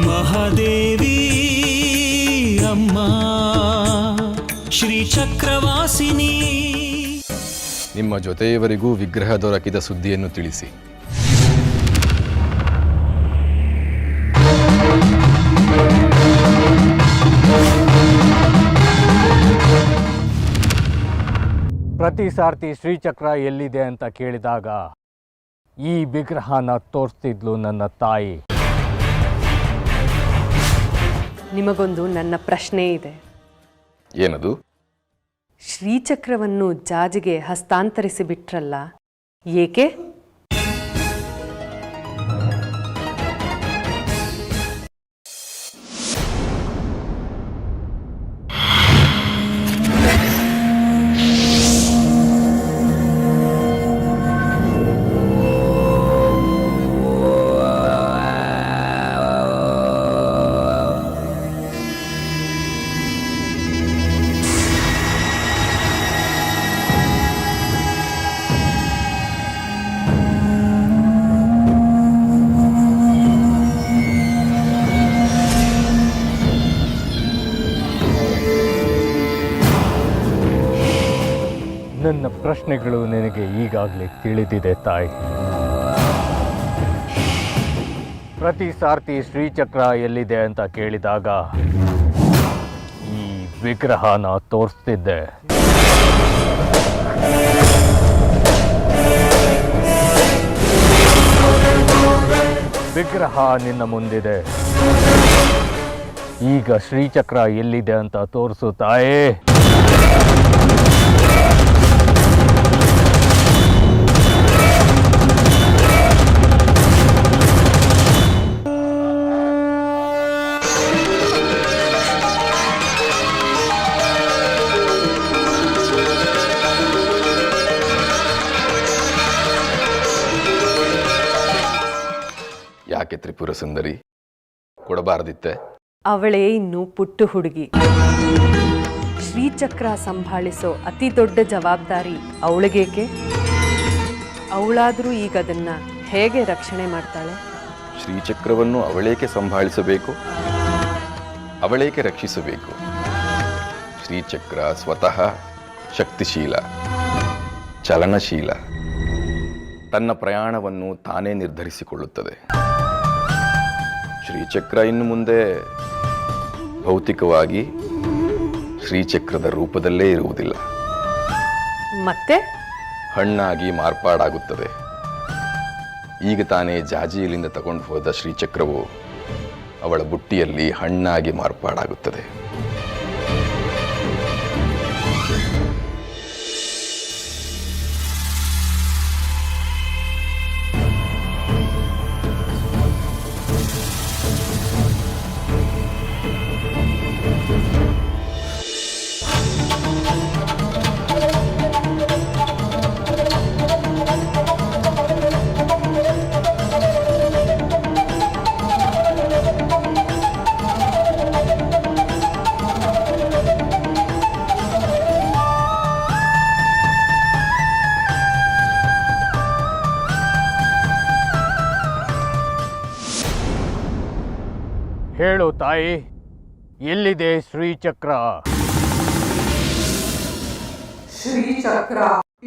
ಮಹಾದೇವಿ ಅಮ್ಮ ಶ್ರೀ ಚಕ್ರವಾಸಿನಿ. ನಿಮ್ಮ ಜೊತೆಯವರಿಗೂ ವಿಗ್ರಹ ದೊರಕಿದ ಸುದ್ದಿಯನ್ನು ತಿಳಿಸಿ. ಪ್ರತಿ ಸಾರ್ತಿ ಶ್ರೀಚಕ್ರ ಎಲ್ಲಿದೆ ಅಂತ ಕೇಳಿದಾಗ ಈ ವಿಗ್ರಹನ ತೋರಿಸ್ತಿದ್ಲು ನನ್ನ ತಾಯಿ. ನಿಮಗೊಂದು ನನ್ನ ಪ್ರಶ್ನೆ ಇದೆ. ಏನದು? ಶ್ರೀಚಕ್ರವನ್ನು ಜಾಜಿಗೆ ಹಸ್ತಾಂತರಿಸಿ ಬಿಟ್ರಲ್ಲ, ಏಕೆ? ನನ್ನ ಪ್ರಶ್ನೆಗಳು ನಿನಗೆ ಈಗಾಗಲೇ ತಿಳಿದಿದೆ ತಾಯಿ. ಪ್ರತಿ ಸಾರ್ತಿ ಶ್ರೀಚಕ್ರ ಎಲ್ಲಿದೆ ಅಂತ ಕೇಳಿದಾಗ ಈ ವಿಗ್ರಹನ ತೋರಿಸ್ತಿದ್ದೆ. ವಿಗ್ರಹ ನಿನ್ನ ಮುಂದಿದೆ. ಈಗ ಶ್ರೀಚಕ್ರ ಎಲ್ಲಿದೆ ಅಂತ ತೋರಿಸು ತಾಯೇ. ಯಾಕೆ ತ್ರಿಪುರ ಸುಂದರಿ, ಕೊಡಬಾರದಿತ್ತೆ? ಅವಳೇ ಇನ್ನು ಪುಟ್ಟು ಹುಡುಗಿ. ಶ್ರೀಚಕ್ರ ಸಂಭಾಳಿಸೋ ಅತಿ ದೊಡ್ಡ ಜವಾಬ್ದಾರಿ ಅವಳಿಗೇಕೆ? ಅವಳಾದರೂ ಈಗ ಅದನ್ನ ಹೇಗೆ ರಕ್ಷಣೆ ಮಾಡ್ತಾಳೆ? ಶ್ರೀಚಕ್ರವನ್ನು ಅವಳೇಕೆ ಸಂಭಾಳಿಸಬೇಕು, ಅವಳೇಕೆ ರಕ್ಷಿಸಬೇಕು? ಶ್ರೀಚಕ್ರ ಸ್ವತಃ ಶಕ್ತಿಶೀಲ, ಚಲನಶೀಲ, ತನ್ನ ಪ್ರಯಾಣವನ್ನು ತಾನೇ ನಿರ್ಧರಿಸಿಕೊಳ್ಳುತ್ತದೆ. ಶ್ರೀಚಕ್ರ ಇನ್ನು ಮುಂದೆ ಭೌತಿಕವಾಗಿ ಶ್ರೀಚಕ್ರದ ರೂಪದಲ್ಲೇ ಇರುವುದಿಲ್ಲ, ಮತ್ತೆ ಹಣ್ಣಾಗಿ ಮಾರ್ಪಾಡಾಗುತ್ತದೆ. ಈಗ ತಾನೇ ಜಾಜಿಯಲ್ಲಿಂದ ತಗೊಂಡು ಹೋದ ಶ್ರೀಚಕ್ರವು ಅವಳ ಬುಟ್ಟಿಯಲ್ಲಿ ಹಣ್ಣಾಗಿ ಮಾರ್ಪಾಡಾಗುತ್ತದೆ. ಹೇಳು ತಾಯಿ, ಎಲ್ಲಿದೆ ಶ್ರೀಚಕ್ರ? ಶ್ರೀಚಕ್ರ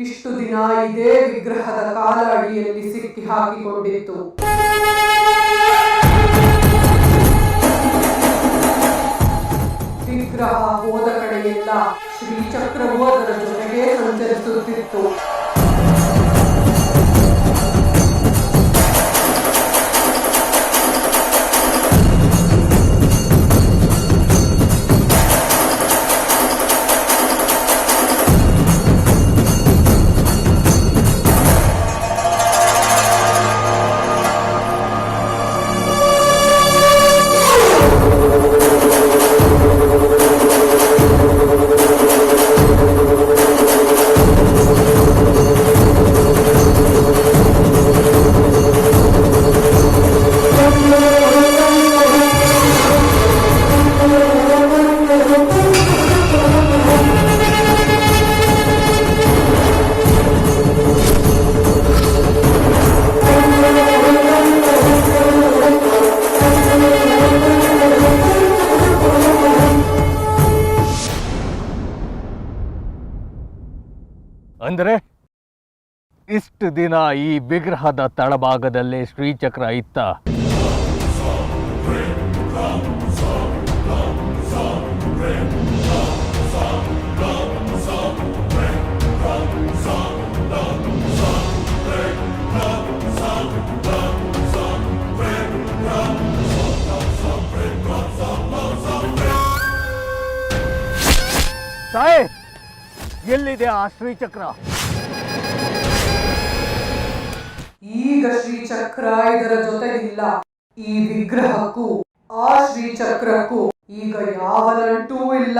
ಇಷ್ಟು ದಿನ ಇದೇ ವಿಗ್ರಹದ ಕಾಲ ಅಡಿಯಲ್ಲಿ ಸಿಕ್ಕಿ ಹಾಕಿಕೊಂಡಿತ್ತು. ವಿಗ್ರಹ ಹೋದ ಕಡೆಯೆಲ್ಲ ಶ್ರೀಚಕ್ರವು ಅದರ ಜೊತೆಗೆ ಸಂಚರಿಸುತ್ತಿತ್ತು. ಅಂದರೆ ಇಷ್ಟು ದಿನ ಈ ವಿಗ್ರಹದ ತಳಭಾಗದಲ್ಲೇ ಶ್ರೀಚಕ್ರ ಇತ್ತ. ತಾಯಿ, ಎಲ್ಲಿದೆ ಆ ಶ್ರೀಚಕ್ರ? ಈಗ ಶ್ರೀಚಕ್ರ ಇದರ ಜೊತೆಗಿಲ್ಲ. ಈ ವಿಗ್ರಹಕ್ಕೂ ಆ ಶ್ರೀಚಕ್ರಕ್ಕೂ ಈಗ ಯಾವ ನಂಟೂ ಇಲ್ಲ.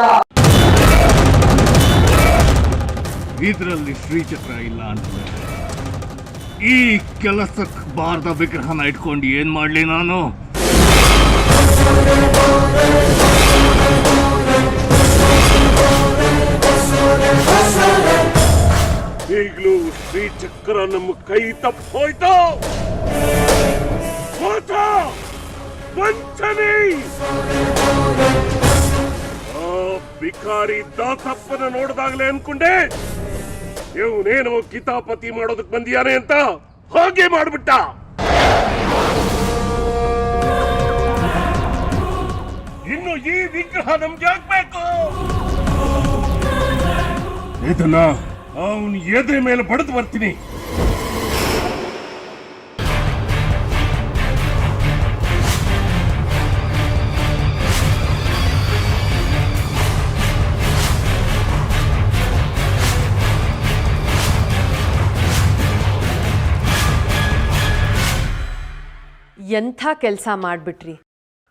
ಇದರಲ್ಲಿ ಶ್ರೀಚಕ್ರ ಇಲ್ಲ ಅಂದ್ರೆ ಈ ಕೆಲಸಕ್ಕೆ ಬಾರದ ವಿಗ್ರಹನ ಇಟ್ಕೊಂಡು ಏನ್ ಮಾಡ್ಲಿ ನಾನು? ಈಗಲೂ ಶ್ರೀಚಕ್ರ ನಮ್ಮ ಕೈ ತಪ್ಪೋಯ್ತು. ಮೋಸ, ವಂಚನೆ. ಆ ಭಿಕಾರಿ ದಾಸಪ್ಪನ ನೋಡಿದಾಗಲೇ ಅನ್ಕೊಂಡೆ ಇವನೇನೋ ಕಿತಾಪತಿ ಮಾಡೋದಕ್ಕೆ ಬಂದಿಯಾನೆ ಅಂತ. ಹಾಗೆ ಮಾಡ್ಬಿಟ್ಟ. ಇನ್ನು ಈ ವಿಗ್ರಹ ನಮ್ಗೆ ಆಗ್ಬೇಕು. ಇದನ್ನ ಅವನು ಎದೆ ಮೇಲೆ ಬಡಿದು ಬರ್ತೀನಿ. ಎಂಥ ಕೆಲಸ ಮಾಡಿಬಿಟ್ರಿ.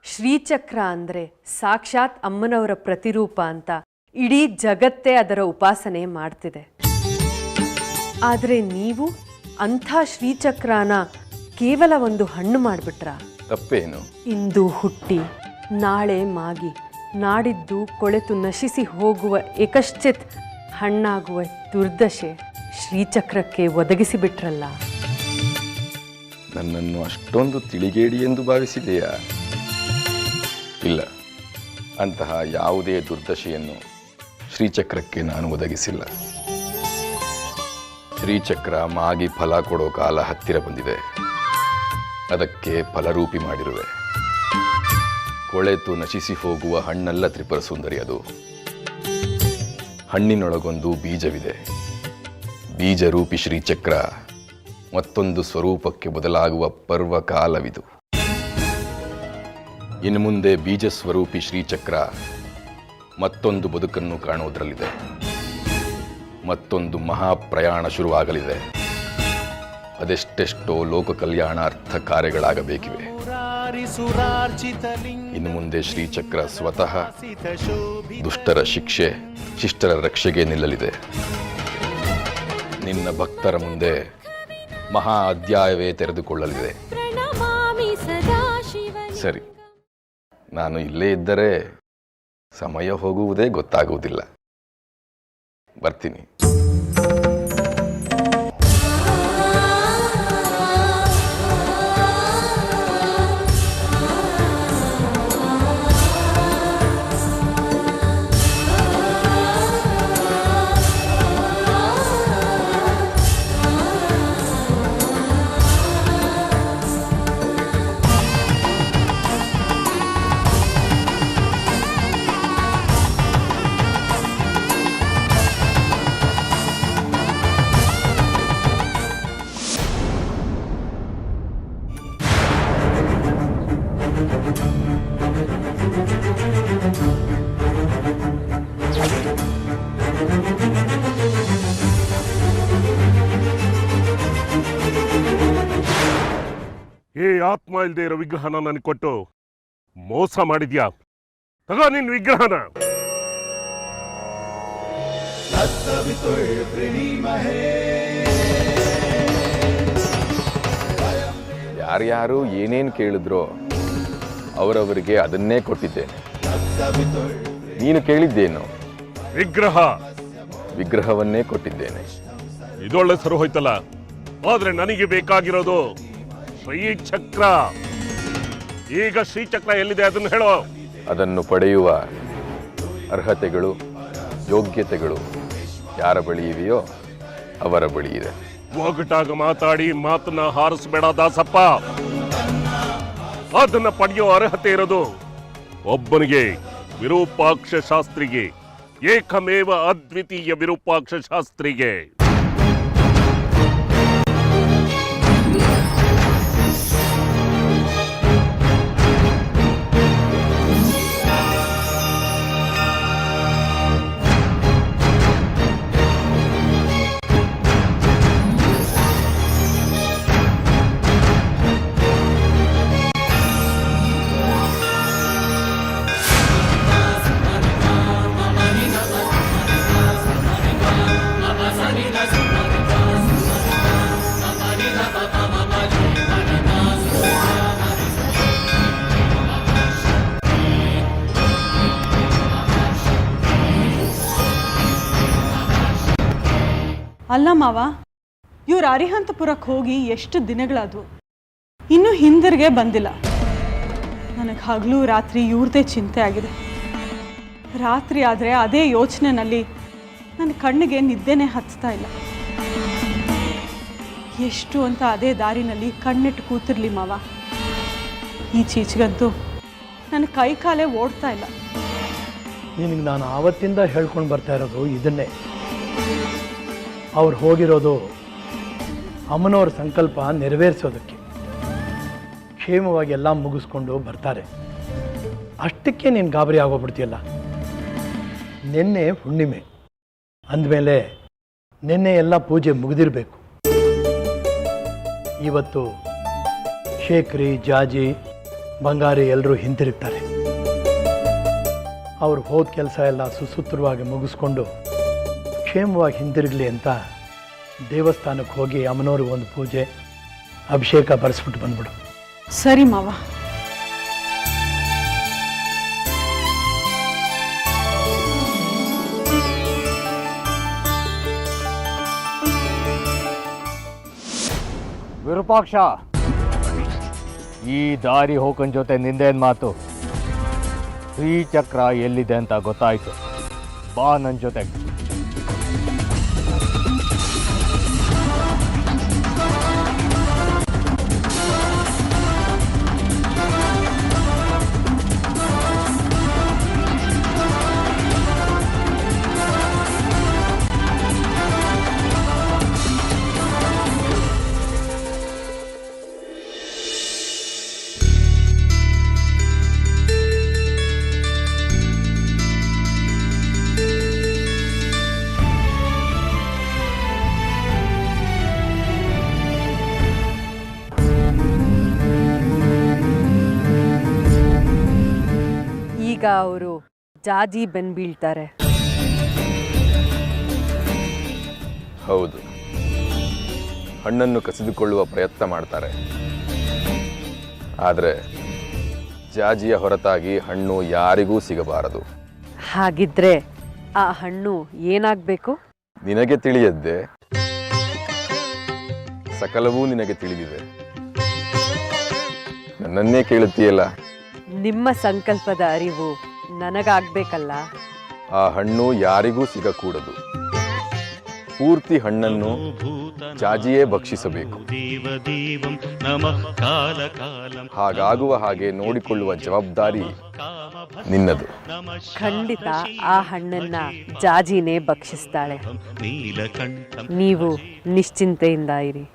ಶ್ರೀಚಕ್ರ ಅಂದರೆ ಸಾಕ್ಷಾತ್ ಅಮ್ಮನವರ ಪ್ರತಿರೂಪ ಅಂತ ಇಡೀ ಜಗತ್ತೇ ಅದರ ಉಪಾಸನೆ ಮಾಡ್ತಿದೆ. ಆದರೆ ನೀವು ಅಂಥ ಶ್ರೀಚಕ್ರನ ಕೇವಲ ಒಂದು ಹಣ್ಣು ಮಾಡಿಬಿಟ್ರ. ತಪ್ಪೇನು? ಇಂದು ಹುಟ್ಟಿ ನಾಳೆ ಮಾಗಿ ನಾಡಿದ್ದು ಕೊಳೆತು ನಶಿಸಿ ಹೋಗುವ ಏಕಶ್ಚಿತ್ ಹಣ್ಣಾಗುವ ದುರ್ದಶೆ ಶ್ರೀಚಕ್ರಕ್ಕೆ ಒದಗಿಸಿಬಿಟ್ರಲ್ಲ. ನನ್ನನ್ನು ಅಷ್ಟೊಂದು ತಿಳಿಗೇಡಿ ಎಂದು ಭಾವಿಸಿದೆಯಾ? ಇಲ್ಲ, ಅಂತಹ ಯಾವುದೇ ದುರ್ದಶೆಯನ್ನು ಶ್ರೀಚಕ್ರಕ್ಕೆ ನಾನು ಒದಗಿಸಿಲ್ಲ. ಶ್ರೀಚಕ್ರ ಮಾಗಿ ಫಲ ಕೊಡೋ ಕಾಲ ಹತ್ತಿರ ಬಂದಿದೆ. ಅದಕ್ಕೆ ಫಲರೂಪಿ ಮಾಡಿರುವೆ. ಕೊಳೆತು ನಶಿಸಿ ಹೋಗುವ ಹಣ್ಣಲ್ಲ ತ್ರಿಪುರ ಸುಂದರಿ. ಅದು ಹಣ್ಣಿನೊಳಗೊಂದು ಬೀಜವಿದೆ. ಬೀಜರೂಪಿ ಶ್ರೀಚಕ್ರ ಮತ್ತೊಂದು ಸ್ವರೂಪಕ್ಕೆ ಬದಲಾಗುವ ಪರ್ವಕಾಲವಿದು. ಇನ್ನು ಮುಂದೆ ಬೀಜ ಸ್ವರೂಪಿ ಶ್ರೀಚಕ್ರ ಮತ್ತೊಂದು ಬದುಕನ್ನು ಕಾಣುವುದರಲ್ಲಿದೆ. ಮತ್ತೊಂದು ಮಹಾಪ್ರಯಾಣ ಶುರುವಾಗಲಿದೆ. ಅದೆಷ್ಟೆಷ್ಟೋ ಲೋಕ ಕಲ್ಯಾಣಾರ್ಥ ಕಾರ್ಯಗಳಾಗಬೇಕಿವೆ. ಇನ್ನು ಮುಂದೆ ಶ್ರೀಚಕ್ರ ಸ್ವತಃ ದುಷ್ಟರ ಶಿಕ್ಷೆ, ಶಿಷ್ಟರ ರಕ್ಷೆಗೆ ನಿಲ್ಲಲಿದೆ. ನಿನ್ನ ಭಕ್ತರ ಮುಂದೆ ಮಹಾ ಅಧ್ಯಾಯವೇ ತೆರೆದುಕೊಳ್ಳಲಿದೆ. ಸರಿ, ನಾನು ಇಲ್ಲೇ ಇದ್ದರೆ ಸಮಯ ಹೋಗುವುದೇ ಗೊತ್ತಾಗುವುದಿಲ್ಲ. ಬರ್ತೀನಿ. ಏ ಆತ್ಮ ಇಲ್ದೇ ಇರೋ ವಿಗ್ರಹನ ನನಗೆ ಕೊಟ್ಟು ಮೋಸ ಮಾಡಿದ್ಯಾ? ತಗೋ ನಿನ್ ವಿಗ್ರಹನ. ಯಾರ್ಯಾರು ಏನೇನು ಕೇಳಿದ್ರೋ ಅವರವರಿಗೆ ಅದನ್ನೇ ಕೊಟ್ಟಿದ್ದೇನೆ. ನೀನು ಕೇಳಿದ್ದೇನು? ವಿಗ್ರಹ. ವಿಗ್ರಹವನ್ನೇ ಕೊಟ್ಟಿದ್ದೇನೆ. ಇದೊಳ್ಳೆ ಸರು ಹೋಯ್ತಲ್ಲ. ಆದ್ರೆ ನನಗೆ ಬೇಕಾಗಿರೋದು ಶ್ರೀಚಕ್ರ. ಈಗ ಶ್ರೀಚಕ್ರ ಎಲ್ಲಿದೆ ಅದನ್ನು ಹೇಳೋ. ಅದನ್ನು ಪಡೆಯುವ ಅರ್ಹತೆಗಳು, ಯೋಗ್ಯತೆಗಳು ಯಾರ ಬಳಿ ಇವೆಯೋ ಅವರ ಬಳಿ ಇದೆ. ಒಗಟಾಗ ಮಾತಾಡಿ ಮಾತನ್ನ ಹಾರಿಸ್ಬೇಡ ದಾಸಪ್ಪ. ಅದನ್ನ ಪಡೆಯೋ ಅರ್ಹತೆ ಇರೋದು ಒಬ್ಬನಿಗೆ, ವಿರೂಪಾಕ್ಷ ಶಾಸ್ತ್ರಿಗೆ, ಏಕಮೇವ ಅದ್ವಿತೀಯ ವಿರೂಪಾಕ್ಷ ಶಾಸ್ತ್ರಿಗೆ. ಅಲ್ಲ ಮಾವ, ಇವ್ರು ಅರಿಹಂತಪುರಕ್ಕೆ ಹೋಗಿ ಎಷ್ಟು ದಿನಗಳಾದವು, ಇನ್ನೂ ಹಿಂದಿರುಗೇ ಬಂದಿಲ್ಲ. ನನಗೆ ಹಗಲು ರಾತ್ರಿ ಇವ್ರದೇ ಚಿಂತೆ ಆಗಿದೆ. ರಾತ್ರಿ ಆದರೆ ಅದೇ ಯೋಚನೆಯಲ್ಲಿ ನನ್ನ ಕಣ್ಣಿಗೆ ನಿದ್ದೆನೇ ಹತ್ತಾ ಇಲ್ಲ. ಎಷ್ಟು ಅಂತ ಅದೇ ದಾರಿನಲ್ಲಿ ಕಣ್ಣಿಟ್ಟು ಕೂತಿರ್ಲಿ ಮಾವ. ಈಚೀಚೆಗಂತೂ ನನ್ನ ಕೈ ಕಾಲೇ ಓಡ್ತಾ ಇಲ್ಲ. ನಿನಗೆ ನಾನು ಆವತ್ತಿಂದ ಹೇಳ್ಕೊಂಡು ಬರ್ತಾ ಇರೋದು ಇದನ್ನೇ. ಅವ್ರು ಹೋಗಿರೋದು ಅಮ್ಮನವ್ರ ಸಂಕಲ್ಪ ನೆರವೇರಿಸೋದಕ್ಕೆ. ಕ್ಷೇಮವಾಗಿ ಎಲ್ಲ ಮುಗಿಸ್ಕೊಂಡು ಬರ್ತಾರೆ. ಅಷ್ಟಕ್ಕೆ ನೀನು ಗಾಬರಿ ಆಗೋಗ್ಬಿಡ್ತೀಯಲ್ಲ. ನಿನ್ನೆ ಹುಣ್ಣಿಮೆ ಅಂದಮೇಲೆ ನಿನ್ನೆ ಎಲ್ಲ ಪೂಜೆ ಮುಗಿದಿರಬೇಕು. ಇವತ್ತು ಶೇಖರಿ, ಜಾಜಿ, ಬಂಗಾರಿ ಎಲ್ಲರೂ ಹಿಂತಿರುಗ್ತಾರೆ. ಅವ್ರು ಹೋದ ಕೆಲಸ ಎಲ್ಲ ಸುಸೂತ್ರವಾಗಿ ಮುಗಿಸ್ಕೊಂಡು ಕ್ಷೇಮವಾಗಿ ಹಿಂದಿರುಗಲಿ ಅಂತ ದೇವಸ್ಥಾನಕ್ಕೆ ಹೋಗಿ ಅಮ್ಮನವ್ರಿಗೆ ಒಂದು ಪೂಜೆ, ಅಭಿಷೇಕ ಬರೆಸ್ಬಿಟ್ಟು ಬಂದ್ಬಿಡು. ಸರಿ ಮಾವ. ವಿರೂಪಾಕ್ಷ, ಈ ದಾರಿ ಹೋಗನ್ ಜೊತೆ ನಿಂದೇನು ಮಾತು? ಶ್ರೀಚಕ್ರ ಎಲ್ಲಿದೆ ಅಂತ ಗೊತ್ತಾಯ್ತು. ಬಾ ನನ್ನ ಜೊತೆಗೆ. ಈಗ ಅವರು ಜಾಜಿ ಬೆನ್ ಬೀಳ್ತಾರೆ. ಹೌದು, ಹಣ್ಣನ್ನು ಕಸಿದುಕೊಳ್ಳುವ ಪ್ರಯತ್ನ ಮಾಡ್ತಾರೆ. ಆದರೆ ಜಾಜಿಯ ಹೊರತಾಗಿ ಹಣ್ಣು ಯಾರಿಗೂ ಸಿಗಬಾರದು. ಹಾಗಿದ್ರೆ ಆ ಹಣ್ಣು ಏನಾಗಬೇಕು? ನಿನಗೆ ತಿಳಿಯದ್ದೆ? ಸಕಲವೂ ನಿನಗೆ ತಿಳಿದಿದೆ. ನನ್ನನ್ನೇ ಕೇಳುತ್ತೀಯಲ್ಲ. ನಿಮ್ಮ ಸಂಕಲ್ಪದ ಅರಿವು ನನಗಾಗಬೇಕಲ್ಲ. ಆ ಹಣ್ಣು ಯಾರಿಗೂ ಸಿಗಕೂಡದು. ಪೂರ್ತಿ ಹಣ್ಣನ್ನು ಜಾಜಿಯೇ ಭಕ್ಷಿಸಬೇಕು. ಹಾಗಾಗುವ ಹಾಗೆ ನೋಡಿಕೊಳ್ಳುವ ಜವಾಬ್ದಾರಿ ನಿನ್ನದು. ಖಂಡಿತ ಆ ಹಣ್ಣನ್ನ ಜಾಜಿನೇ ಭಕ್ಷಿಸ್ತಾಳೆ. ನೀವು ನಿಶ್ಚಿಂತೆಯಿಂದ ಇರಿ.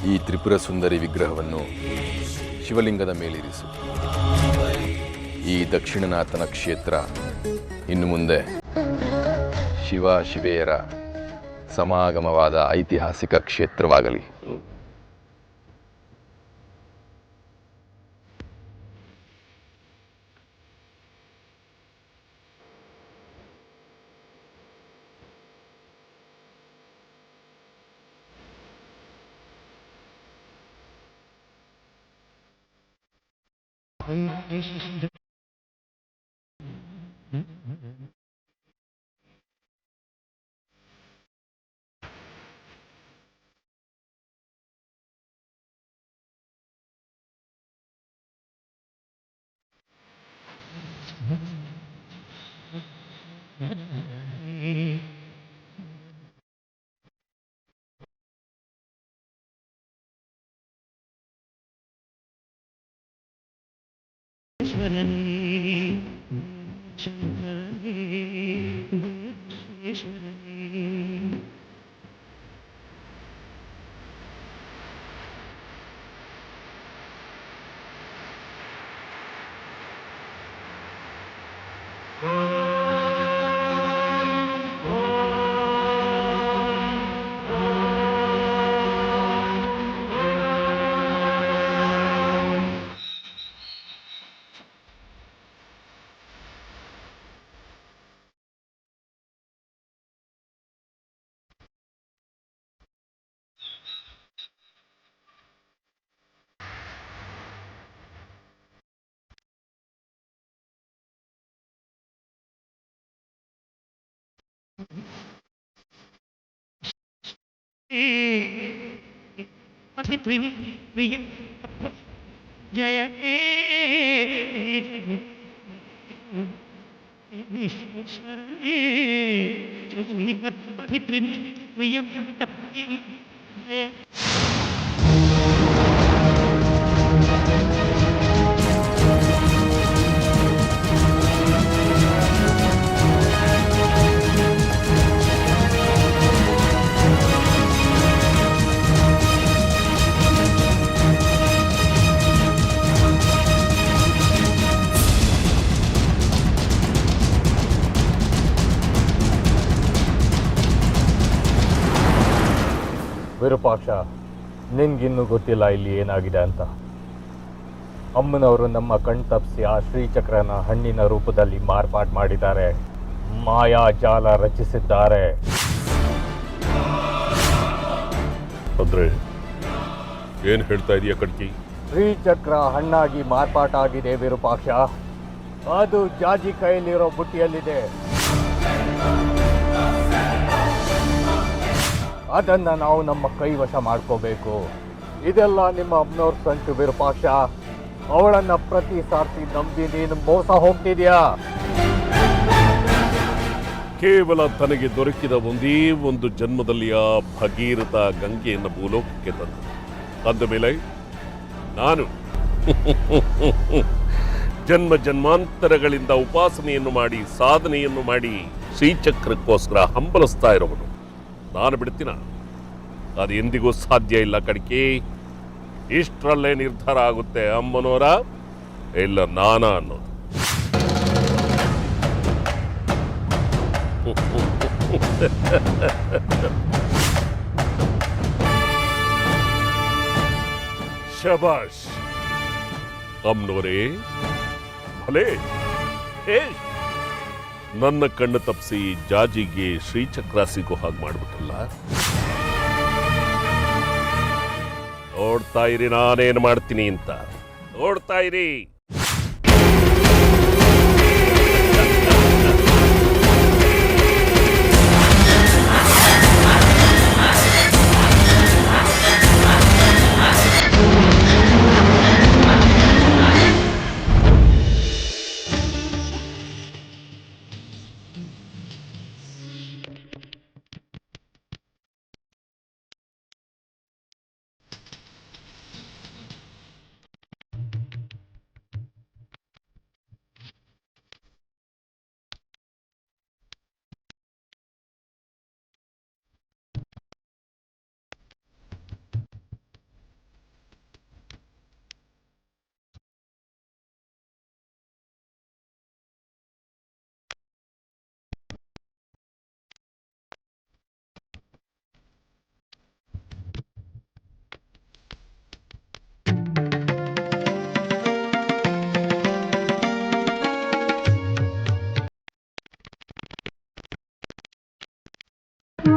ಈ ತ್ರಿಪುರ ಸುಂದರಿ ವಿಗ್ರಹವನ್ನು ಶಿವಲಿಂಗದ ಮೇಲಿರಿಸು. ಈ ದಕ್ಷಿಣನಾಥನ ಕ್ಷೇತ್ರ ಇನ್ನು ಮುಂದೆ ಶಿವ ಶಿವೆಯರ ಸಮಾಗಮವಾದ ಐತಿಹಾಸಿಕ ಕ್ಷೇತ್ರವಾಗಲಿ. ವಿರೂಪಾಕ್ಷ, ನಿನ್ಗಿನ್ನೂ ಗೊತ್ತಿಲ್ಲ ಇಲ್ಲಿ ಏನಾಗಿದೆ ಅಂತ. ಅಮ್ಮನವರು ನಮ್ಮ ಕಣ್ ತಪ್ಪಿಸಿ ಆ ಶ್ರೀಚಕ್ರನ ಹಣ್ಣಿನ ರೂಪದಲ್ಲಿ ಮಾರ್ಪಾಡು ಮಾಡಿದ್ದಾರೆ, ಮಾಯಾಜಾಲ ರಚಿಸಿದ್ದಾರೆ. ಅಂದ್ರೆ ಏನ್ ಹೇಳ್ತಾ ಇದೀಯ ಕಡ್ಕಿ? ಶ್ರೀಚಕ್ರ ಹಣ್ಣಾಗಿ ಮಾರ್ಪಾಟಾಗಿದೆ ವಿರೂಪಾಕ್ಷ. ಅದು ಜಾಜಿ ಕೈಯಲ್ಲಿರೋ ಬುಟ್ಟಿಯಲ್ಲಿದೆ. ಅದನ್ನ ನಾವು ನಮ್ಮ ಕೈವಶ ಮಾಡ್ಕೋಬೇಕು. ಇದೆಲ್ಲ ನಿಮ್ಮ ಅಮ್ಮನವ್ರ ಸಂಟು ವಿರೂಪಾಕ್ಷ. ಅವಳನ್ನ ಪ್ರತಿ ಸಾರ್ತಿ ನಂಬಿ ನೀನು ಮೋಸ ಹೋಗ್ತಿದ್ಯಾ. ಕೇವಲ ತನಗೆ ದೊರಕಿದ ಒಂದೇ ಒಂದು ಜನ್ಮದಲ್ಲಿ ಆ ಭಗೀರಥ ಗಂಗೆಯನ್ನು ಭೂಲೋಕಕ್ಕೆ ತಂದ. ಅಂದ ಮೇಲೆ ನಾನು ಜನ್ಮ ಜನ್ಮಾಂತರಗಳಿಂದ ಉಪಾಸನೆಯನ್ನು ಮಾಡಿ ಸಾಧನೆಯನ್ನು ಮಾಡಿ ಶ್ರೀಚಕ್ರಕ್ಕೋಸ್ಕರ ಹಂಬಲಿಸ್ತಾ ಇರೋವನು ನಾನು ಬಿಡ್ತೀನ? ಅದು ಎಂದಿಗೂ ಸಾಧ್ಯ ಇಲ್ಲ ಕಡಿಕೆ. ಇಷ್ಟರಲ್ಲೇ ನಿರ್ಧಾರ ಆಗುತ್ತೆ ಅಮ್ಮನವರ ಇಲ್ಲ ನಾನ ಅನ್ನೋದು. ಶಬಾಷ್ ಅಮ್ಮನವರೇ, ಭಲೇ. ನನ್ನ ಕಣ್ಣು ತಪ್ಪಿಸಿ ಜಾಜಿಗೆ ಶ್ರೀಚಕ್ರ ಸಿಗೋ ಹಾಗೆ ಮಾಡ್ಬಿಟ್ಟಲ್ಲ. ನೋಡ್ತಾ ಇರಿ ನಾನೇನು ಮಾಡ್ತೀನಿ ಅಂತ. ನೋಡ್ತಾ ಇರಿ.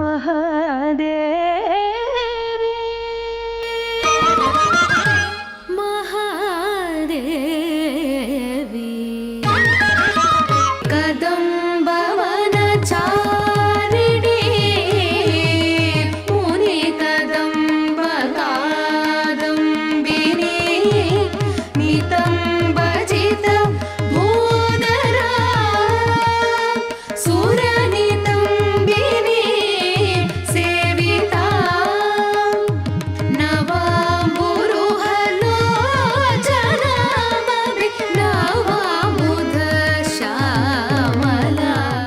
ಮಹಾದೇವ